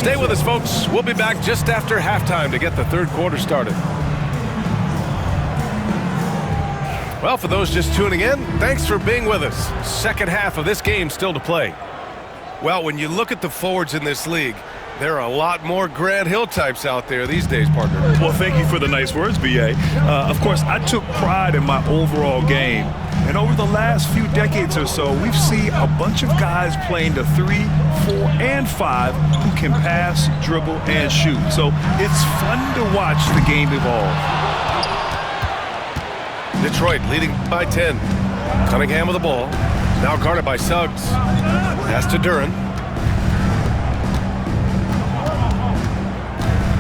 Stay with us, folks. We'll be back just after halftime to get the third quarter started. Well, for those just tuning in, thanks for being with us. Second half of this game still to play. Well, when you look at the forwards in this league, there are a lot more Grant Hill types out there these days, partner. Well, thank you for the nice words, B.A. Of course, I took pride in my overall game. And over the last few decades or so, we've seen a bunch of guys playing the 3, 4, and 5 who can pass, dribble, and shoot. So it's fun to watch the game evolve. Detroit leading by 10. Cunningham with the ball. Now guarded by Suggs. Pass to Duren.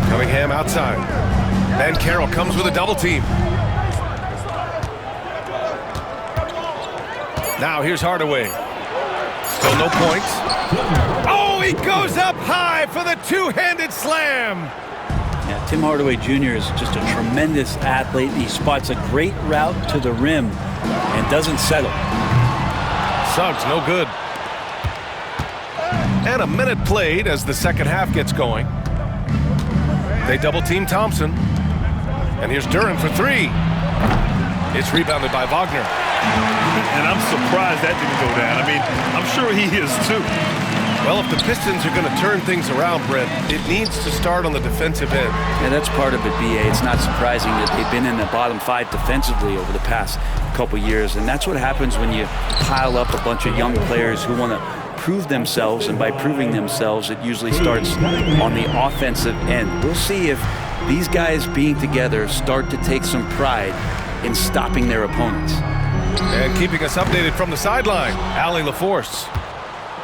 Cunningham outside. Banchero comes with a double team. Now here's Hardaway. Still no points. Oh, he goes up high for the two-handed slam. Yeah, Tim Hardaway Jr. is just a tremendous athlete. He spots a great route to the rim and doesn't settle. Suggs, no good. And a minute played as the second half gets going. They double-team Thompson. And here's Duren for three. It's rebounded by Wagner. And I'm surprised that didn't go down. I mean, I'm sure he is too. Well, if the Pistons are going to turn things around, Brent, it needs to start on the defensive end. Yeah, that's part of it, B.A. It's not surprising that they've been in the bottom 5 defensively over the past couple years. And that's what happens when you pile up a bunch of young players who want to prove themselves. And by proving themselves, it usually starts on the offensive end. We'll see if these guys being together start to take some pride in stopping their opponents. And keeping us updated from the sideline, Allie LaForce.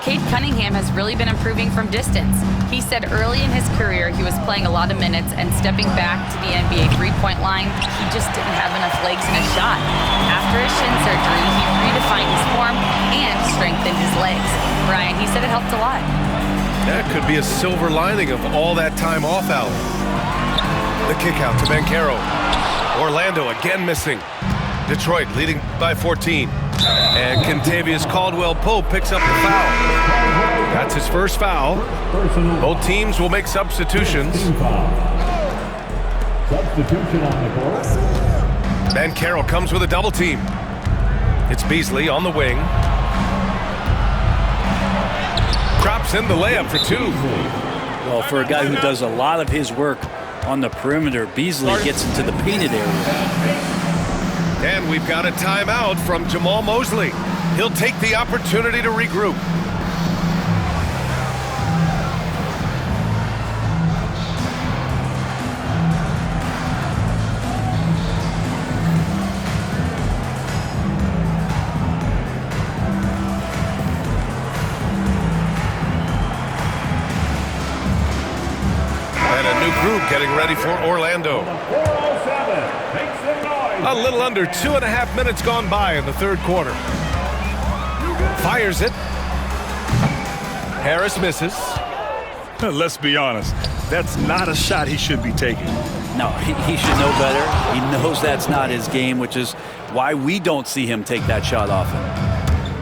Cade Cunningham has really been improving from distance. He said early in his career he was playing a lot of minutes and stepping back to the NBA three-point line, he just didn't have enough legs in his shot. After his shin surgery, he redefined his form and strengthened his legs. Brian, he said it helped a lot. That could be a silver lining of all that time off, Allie. The kick out to Banchero. Orlando again missing. Detroit leading by 14. And Kentavious Caldwell-Pope picks up the foul. That's his first foul. Both teams will make substitutions. Substitution on the court. Banchero comes with a double team. It's Beasley on the wing. Drops in the layup for two. Well, for a guy who does a lot of his work on the perimeter, Beasley gets into the painted area. And we've got a timeout from Jamal Mosley. He'll take the opportunity to regroup. And a new group getting ready for Orlando. A little under 2.5 minutes gone by in the third quarter. Fires it. Harris misses. Let's be honest, that's not a shot he should be taking. No, he should know better. He knows that's not his game, which is why we don't see him take that shot often.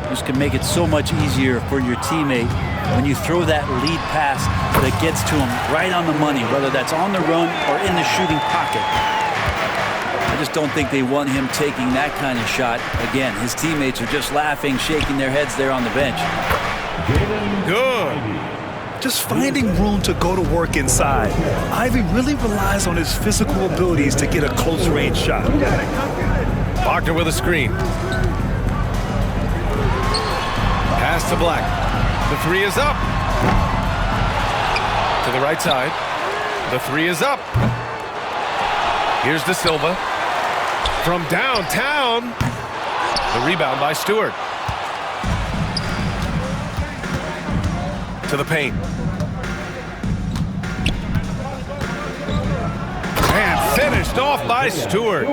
This can make it so much easier for your teammate when you throw that lead pass that gets to him right on the money, whether that's on the run or in the shooting pocket. I just don't think they want him taking that kind of shot. Again, his teammates are just laughing, shaking their heads there on the bench. Good. Just finding room to go to work inside. Ivey really relies on his physical abilities to get a close-range shot. Wagner with a screen. Pass to Black. The three is up. To the right side. The three is up. Here's De Silva. From downtown. The rebound by Stewart. To the paint. And finished off by Stewart.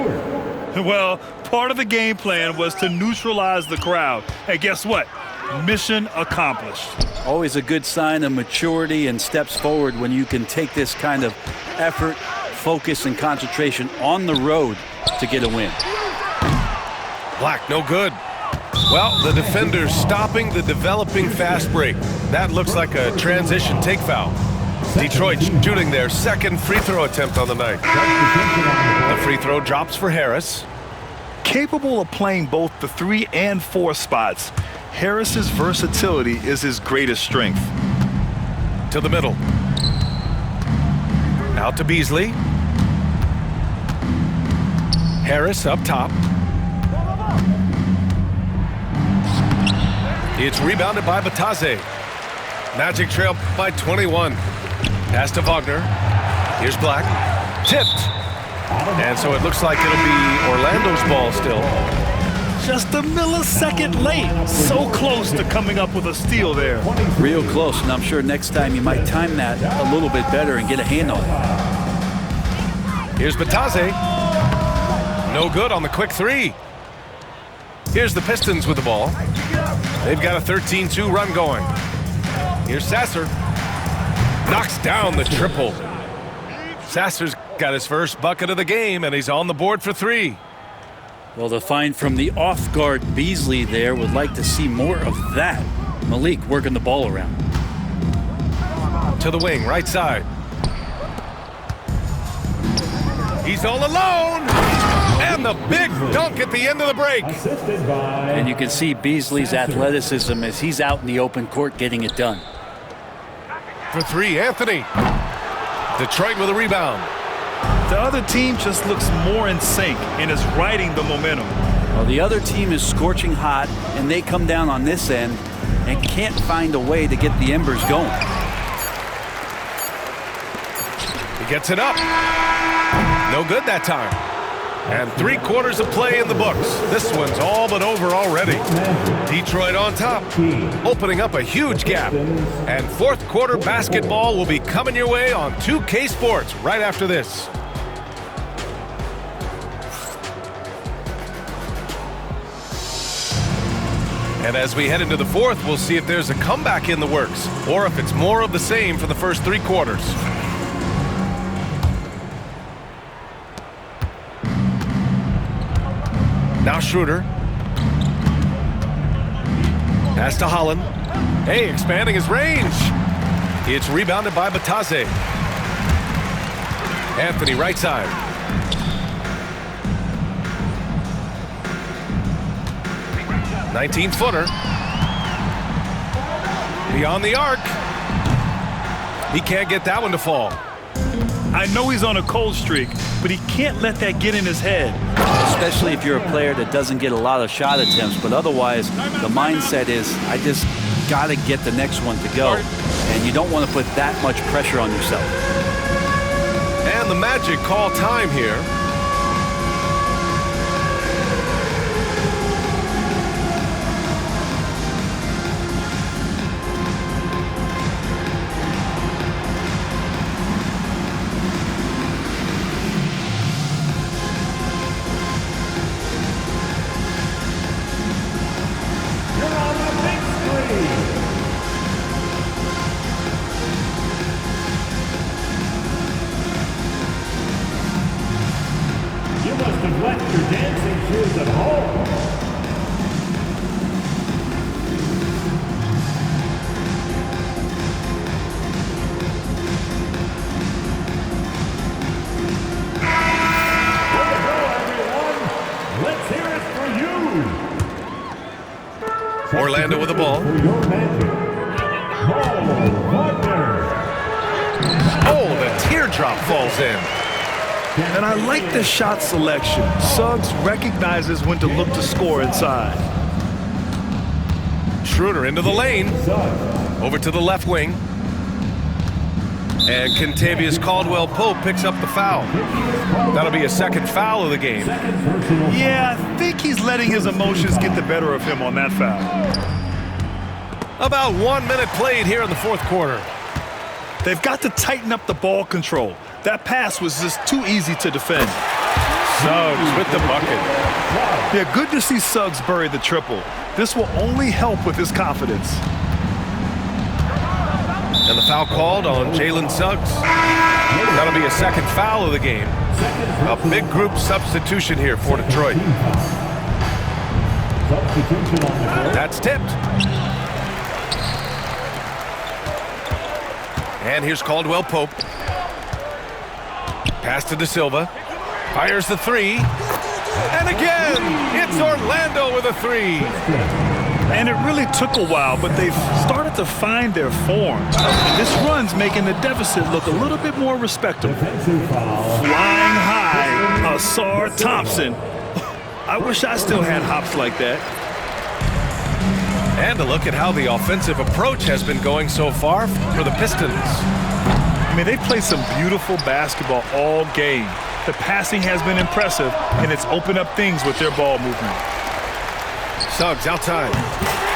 Well, part of the game plan was to neutralize the crowd. And guess what? Mission accomplished. Always a good sign of maturity and steps forward when you can take this kind of effort, focus, and concentration on the road to get a win. Black, no good. Well, the defender's stopping the developing fast break. That looks like a transition take foul. Detroit shooting their second free throw attempt on the night. The free throw drops for Harris. Capable of playing both the 3 and 4 spots, Harris's versatility is his greatest strength. To the middle. Out to Beasley. Harris up top. It's rebounded by Batase. Magic trail by 21. Pass to Wagner. Here's Black. Tipped. And so it looks like it'll be Orlando's ball still. Just a millisecond late. So close to coming up with a steal there. Real close, and I'm sure next time you might time that a little bit better and get a hand on it. Here's Batase. No good on the quick three. Here's the Pistons with the ball. They've got a 13-2 run going. Here's Sasser. Knocks down the triple. Sasser's got his first bucket of the game, and he's on the board for 3. Well, the find from the off-guard Beasley there would like to see more of that. Malik working the ball around. To the wing, right side. He's all alone. And the big dunk at the end of the break. And you can see Beasley's athleticism as he's out in the open court getting it done. For 3, Anthony. Detroit with a rebound. The other team just looks more in sync and is riding the momentum. Well, the other team is scorching hot, and they come down on this end and can't find a way to get the embers going. He gets it up. No good that time. And 3 quarters of play in the books. This one's all but over already. Detroit on top, opening up a huge gap. And fourth quarter basketball will be coming your way on 2K Sports right after this. And as we head into the fourth, we'll see if there's a comeback in the works or if it's more of the same for the first 3 quarters. Now Schroeder. Pass to Holland. Hey, expanding his range. It's rebounded by Batase. Anthony, right side. (19-footer). Beyond the arc. He can't get that one to fall. I know he's on a cold streak, but he can't let that get in his head. Especially if you're a player that doesn't get a lot of shot attempts, but otherwise the mindset is I just got to get the next one to go, and you don't want to put that much pressure on yourself. And the Magic call time here. Orlando with the ball. Oh, the teardrop falls in. And I like the shot selection. Suggs recognizes when to look to score inside. Schroeder into the lane. Over to the left wing. And Kentavious Caldwell-Pope picks up the foul. That'll be a second foul of the game. Yeah, I think he's letting his emotions get the better of him on that foul. About 1 minute played here in the fourth quarter. They've got to tighten up the ball control. That pass was just too easy to defend. Suggs with the bucket. Yeah, good to see Suggs bury the triple. This will only help with his confidence. And the foul called on Jalen Suggs. That'll be a second foul of the game. A big group substitution here for Detroit. That's tipped. And here's Caldwell Pope. Pass to De Silva. Fires the three. And again, it's Orlando with a three. And it really took a while, but they've started to find their form. And this run's making the deficit look a little bit more respectable. Flying high, Ausar Thompson. I wish I still had hops like that. And a look at how the offensive approach has been going so far for the Pistons. I mean, they played some beautiful basketball all game. The passing has been impressive, and it's opened up things with their ball movement. Suggs outside.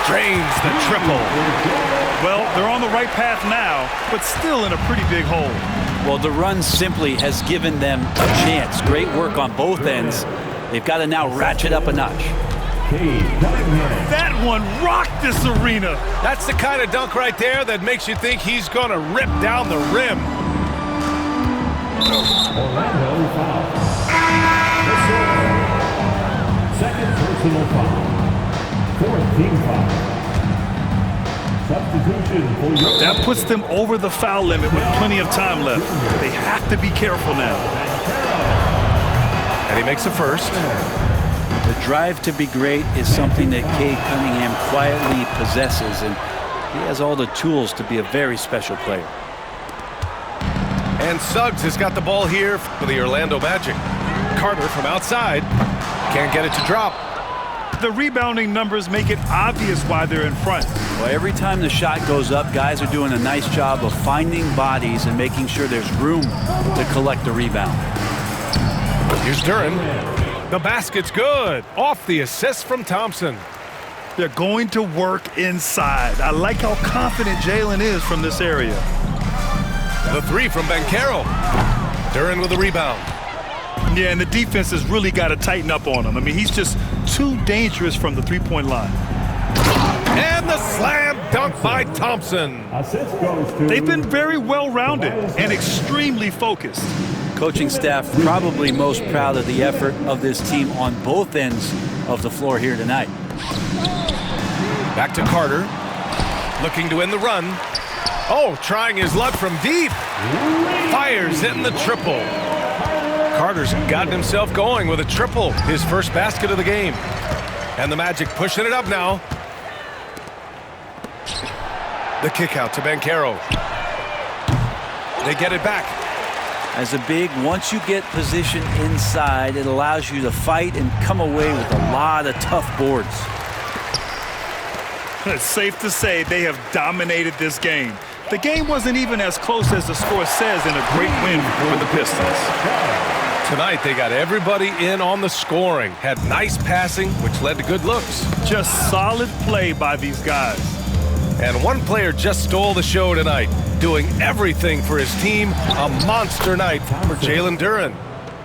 Drains the triple. Well, they're on the right path now, but still in a pretty big hole. Well, the run simply has given them a chance. Great work on both ends. They've got to now ratchet up a notch. That one rocked this arena. That's the kind of dunk right there that makes you think he's going to rip down the rim. Orlando foul. Second personal foul. Fourth team foul. Substitution for That puts them over the foul limit with plenty of time left. They have to be careful now. And he makes the first. The drive to be great is something that Cade Cunningham quietly possesses, and he has all the tools to be a very special player. And Suggs has got the ball here for the Orlando Magic. Carter from outside. Can't get it to drop. The rebounding numbers make it obvious why they're in front. Well, every time the shot goes up, guys are doing a nice job of finding bodies and making sure there's room to collect the rebound. Here's Duren. The basket's good. Off the assist from Thompson. They're going to work inside. I like how confident Jalen is from this area. The three from Banchero. Duren with the rebound. Yeah, and the defense has really got to tighten up on him. I mean, he's just too dangerous from the three-point line. And the slam dunk by Thompson. assist goes to. They've been very well-rounded and extremely focused. Coaching staff probably most proud of the effort of this team on both ends of the floor here tonight. Back to Carter. Looking to end the run. Oh, trying his luck from deep. Fires in the triple. Carter's gotten himself going with a triple. His first basket of the game. And the Magic pushing it up now. The kick out to Banchero. They get it back. As a big, once you get position inside, it allows you to fight and come away with a lot of tough boards. It's safe to say they have dominated this game. The game wasn't even as close as the score says in a great win for the Pistons. Tonight, they got everybody in on the scoring. Had nice passing, which led to good looks. Just solid play by these guys. And one player just stole the show tonight, doing everything for his team. A monster night for Jalen Duren.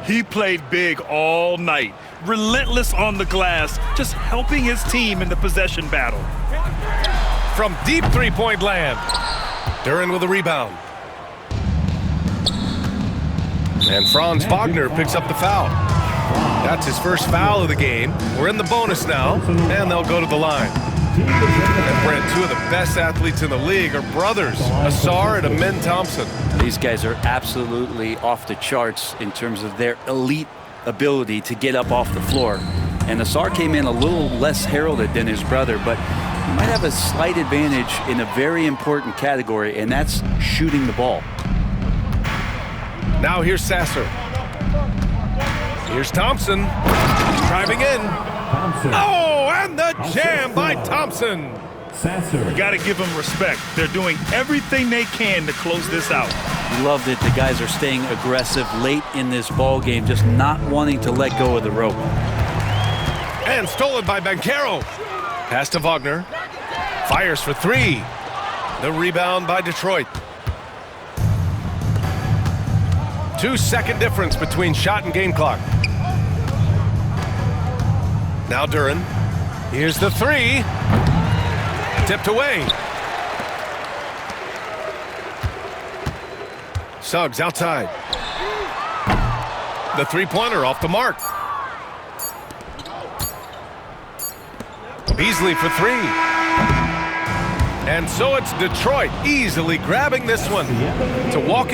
He played big all night, relentless on the glass, just helping his team in the possession battle. From deep three-point land, Duren with a rebound. And Franz Wagner picks up the foul. That's his first foul of the game. We're in the bonus now, and they'll go to the line. And Brent, two of the best athletes in the league are brothers, Ausar and Amen Thompson. These guys are absolutely off the charts in terms of their elite ability to get up off the floor. And Ausar came in a little less heralded than his brother, but he might have a slight advantage in a very important category, and that's shooting the ball. Now here's Sasser. Here's Thompson. Driving in. Thompson. Oh, and the jam by Thompson. Sasser. You got to give them respect. They're doing everything they can to close this out. Love that the guys are staying aggressive late in this ball game, just not wanting to let go of the rope. And stolen by Banchero. Pass to Wagner. Fires for three. The rebound by Detroit. 2-second difference between shot and game clock. Now Duren. Here's the three. Tipped away. Suggs outside. The three-pointer off the mark. Beasley for three. And so it's Detroit easily grabbing this one to walk in